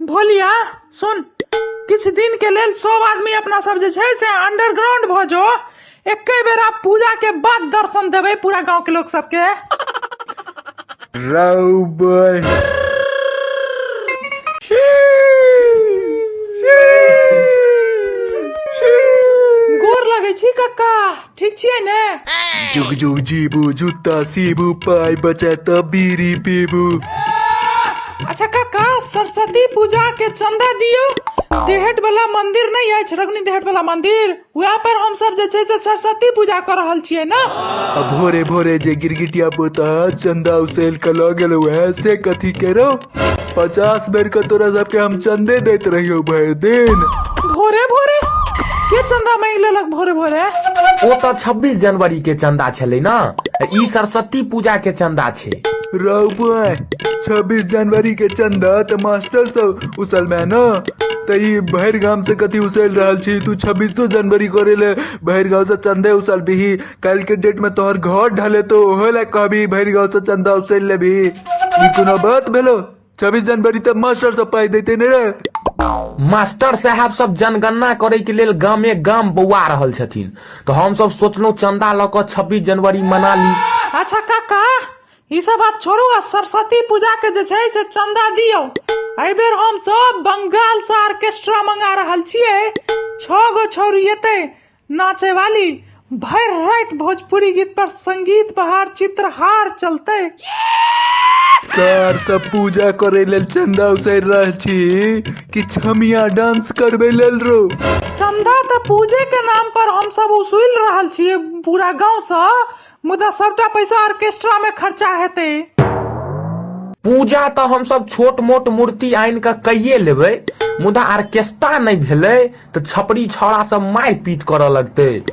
भोलिया सुन, किछ दिन के लेल सब आदमी अपना सब जे छै से अंडरग्राउंड भ जो, एके बेरा पूजा के बाद दर्शन देबे पूरा गांव के लोग सबके। गोर लगे छी कक्का, ठीक छियै ने? जुग जुग जीबू, जूता सीबू, पाई बचाता बीड़ी पीबू। अच्छा कक्का, सरस्वती पूजा के चंदा दियो। देहट वाला मंदिर नहीं है, रगनी देहट वाला मंदिर, वहाँ पर हम सब जे छै से सरस्वती पूजा कर रहल छियै ना। अब भोरे भोरे जे गिरगिटिया पोता चंदा उसेल के ल गेलो है से कथी करो? 50 बेर के तोरा सबके हम चंदे देते रहियो भर दिन। भोरे भोरे के चंदा मांग लेलक भोरे भोरे? ओ तो 26 जनवरी के चंदा छले ना, ई सरस्वती पूजा के चंदा छे। राव भाई 26 जनवरी के चंदा तो मास्टर सब उसल में ना, तो ई भर गांव से कथी उसल रहल छी? तू 26 जनवरी करे ले भर गांव से चंदे उसल भी, कल के डेट में तोहर घर ढले तो होले कभी भर गांव से चंदा उसल ले भी। ई कोनो बात भेलो? 26 जनवरी तक मास्टर सब पाई देते ने रे। मास्टर साहब सब जनगणना करे के लेल गामे गाम बौआ रहल छथिन, तो हम सब सोचलो चंदा ल क 26 जनवरी मना ली। अच्छा काका, ई सब बात छोड़ू, सरस्वती पूजा के जे छै से चंदा दियो। एहि बेर हम सब बंगाल से ऑर्केस्ट्रा मंगा रहल छियै, 6 गो छौरी एते नाचे वाली, भर रात भोजपुरी गीत पर संगीत बहार चित्रहार चलते। सर सब पूजा करे लेल चंदा उसेल रहल छी कि छमिया डांस करबे लेल रो? चंदा तो पूजे के नाम पर हम सब उसूल रहल छियै पूरा गांव से, मुदा सबटा पैसा ऑर्केस्ट्रा में खर्चा हेते। पूजा तो हम सब छोट मोट मूर्ति आइन के कइये लेबै, मुदा ऑर्केस्ट्रा नहीं भेले तो छपरी छौड़ा सब मार पीट करे लगते।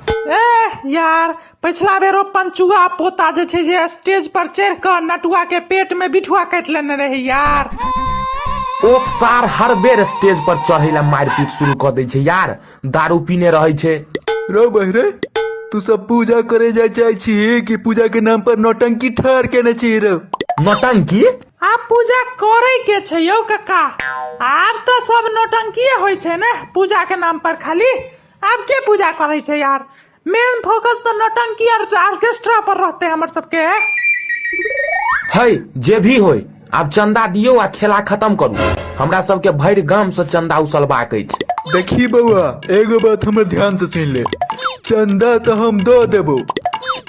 यार, पिछला बेर पंचुआ पोता जे छै जे स्टेज पर चढ़ कर नटुआ के पेट में बिठुआ काट लेने रहे यार। ओ सार हर बेर स्टेज पर चढ़े ला मारपीट शुरू कर दे छे यार, दारू पीने रहे छे। रो बहरे, तू सब पूजा करे जाय चाहे छी कि पूजा के नाम पर नौटंकी ठार केने छी रो? नौटंकी? आप पूजा करे के छै यौ कक्का, आब तो सब नौटंकी होय छे ने पूजा के नाम पर खाली। अब के पूजा करे छे यार, मेन फोकस तो नौटंकी और ऑर्केस्ट्रा पर रहते हमर सबके। है जे भी होय, अब चंदा दियो आ खेला खत्म करू, हमरा सबके भर गांव से चंदा उछलबाक अछि। देखी बउआ, एगो बात हमर ध्यान से सुन ले, चंदा तो हम दो देबो,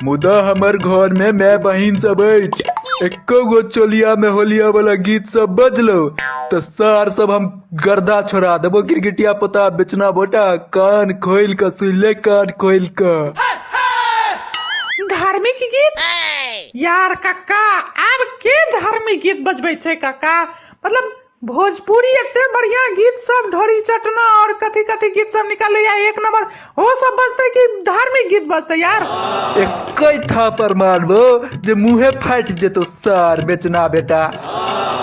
मुदा हमर घर में मैं बहिन सब अछि, एको गो चोलिया में होलिया वाला गीत सब बजलो तो सार सब हम गर्दा छोड़ा देबो। गिरगिटिया पोता बेचना बोटा, कान खोल कर सुन ले, कान खोल कर। धार्मिक गीत? यार कक्का, अब के धार्मिक गीत बजबै छे कक्का? मतलब भोजपुरी इतने बढ़िया गीत सब, ढोरी चटना और कथी कथी गीत सब निकाले या एक नंबर, वो सब बजते कि धार्मिक गीत बजते यार? एक था पर मारबो जे मुहे फाट जेतो सार बेचना बेटा।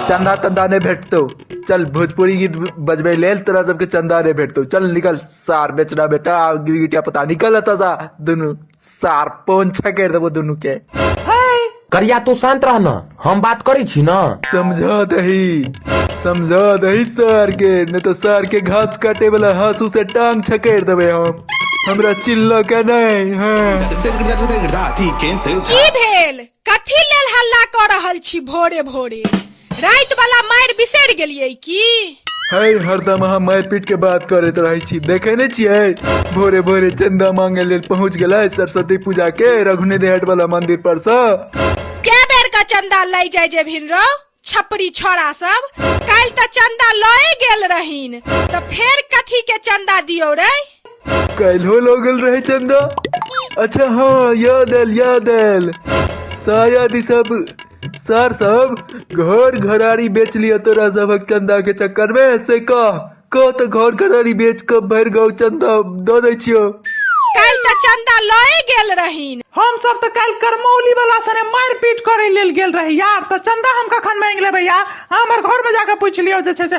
चंदा तंदा ने भेटतो, चल भोजपुरी गीत बजबे लेल तोरा सबके चंदा ने भेटतो, चल निकल सार बेचना बेटा। गिरगिटिया पता निकल तजा दोनों सार पौन छकेर देबो दोनों के। करिया तू शांत रह ना, हम बात करी छी ना। समझा दही सार के, न तो सार के घास काटे वाला हासू से टांग छकेर देबे हम। हमरा चिल्ला के नहीं है। की भेल? कथी लेल हल्ला कर रहल छी भोरे भोरे? रात वाला मार बिसर गेलियै की? है हरदम हम मार पीट के बात करत रही छी, देखे नहीं छियै? भोरे भोरे चंदा मांगे लेल पहुंच गेलै सरस्वती पूजा के रघुने देहट वाला मंदिर पर से। क्या बेर का चंदा लै जाय जे भिनरो छपरी छोरा सब? काल त चंदा लए गेल रहीन, तो फेर कथी के चंदा दियो रे? कल हो लोगल रहे चंदा। अच्छा हाँ, याद आयल, शायद ई सब सर सब घर घरारी बेच लिया तोरा सबक चंदा के चक्कर में से। का तो घर घरारी बेच कर भर गाँव चंदा दो दे छियो। कल त चंदा लए गेल रहीन, हम सब तो कल करमौली वाला सने मार पीट करे लेल गेल रही यार, तो चंदा हम कखन मांग लेबै यार? हमर घर में जाकर पूछ लियो जे छै से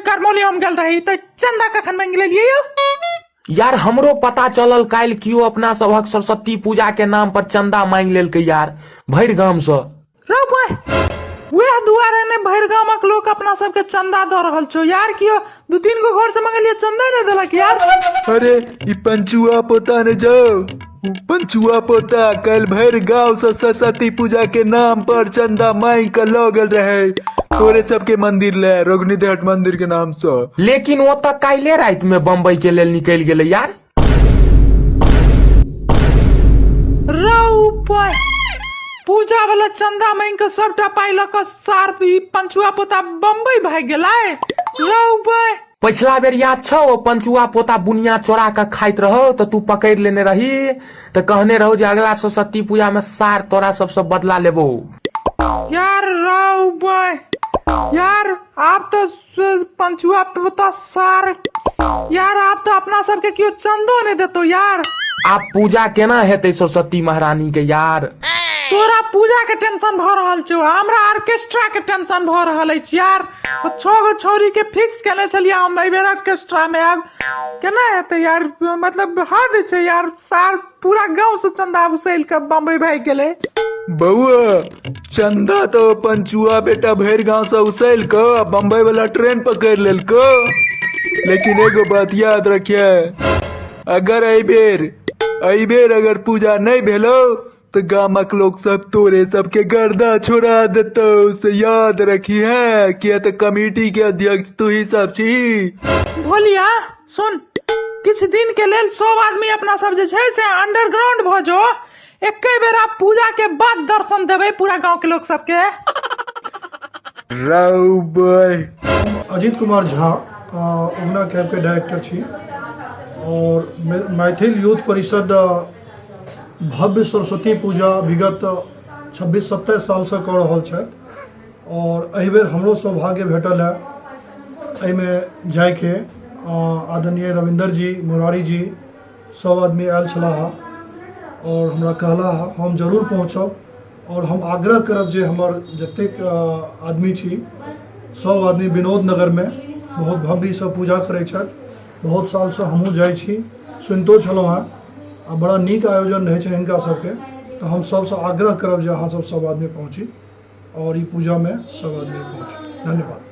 करमौली हम गेल रही तो चंदा कखन मांग लेलियै यो? यार हमरो पता चलल काल क्यों अपना सबक सरस्वती पूजा के नाम पर चंदा मांग लेल के यार भर गांव से। वह दुआरे ने भैर गामक लोग अपना सबके चंदा दे रहल छो यार। कियो 2-3 गो घर से मंगलिए चंदा नहीं देलक यार। अरे ई पंचुआ पोता ने जाओ, पंचुआ पोता कल भर गांव से सरस्वती पूजा के नाम पर चंदा मांग के लगल रहे तोरे सबके मंदिर ले, रोगनी हट मंदिर के नाम से। लेकिन वो तक काल्हे रात में बम्बई के लेल निकल गेले यार। रौ पाय पूजा वाला चंदा मांग के सबटा पाई लक सार भी पंचुआ पोता बम्बई भाग गेलाय। रौ पाय पिछला बेर याद छो वो पंचुआ पोता बुनिया चोरा के खाइत रहो तो तू पकड़ लेने रही तो कहने रहो जे अगला सरस्वती पूजा में सार तोरा सबसे बदला लेबो यार। रौ पाय यार आप तो पंचुआ पोता सार यार, आप तो अपना सबके क्यों चंदो नहीं देतो यार। आप पूजा केना हेतै सरस्वती महारानी के यार। तोरा पूजा के टेंशन भ रहल छौ, हमरा ऑर्केस्ट्रा के टेंशन भ रहल अछि यार। 6 गो छौरी के फिक्स केने छलिए हम एहि बेर ऑर्केस्ट्रा में। अब केना हेतै यार, मतलब हद छै यार। सार पूरा गांव से चंदा उसेल के बम्बई भाग गेले। बउआ चंदा तो पंचुआ बेटा भैर गांव से उसेल के बम्बई वाला ट्रेन पकड़ लेल को। लेकिन एगो बात याद रखिए, अगर एहि बेर अगर पूजा नहीं भेलो तो गामक लोग सब तोरे सबके गर्दा छोड़ा देतो, से याद रखी है। किया तो कमेटी के अध्यक्ष तू ही सब छी। भोलिया सुन, किछ दिन के लेल सब आदमी अपना सब जे छै से अंडरग्राउंड भ जो। एक बेर आप पूजा के बाद दर्शन देवे पूरा गांव के लोग सबके। राव बॉय अजीत कुमार झा उगना कैब के डायरेक्टर छी और मैथिल यूथ परिषद भव्य सरस्वती पूजा विगत 26-27 साल से कर रहल छथि और एहि बेर हमरो सौभाग्य भेटल है एहिमे जायके। आदरणीय रविंदर जी, मुरारी जी सब आदमी आयल छलाह और हमरा कहला हम जरूर पहुँचब और हम आग्रह करब जे हमर जतेक आदमी छी सब आदमी विनोद नगर में बहुत भव्य से पूजा करै छथि। बहुत साल से हमहूँ जाइ छी, सुनितो छलहुँ हेँ आ बड़ा नीक आयोजन रहै छै हिनका सबके। तो हम सबसे आग्रह करब जे अहाँ सब आदमी पहुँची और ई पूजा में सब आदमी पहुँची। धन्यवाद।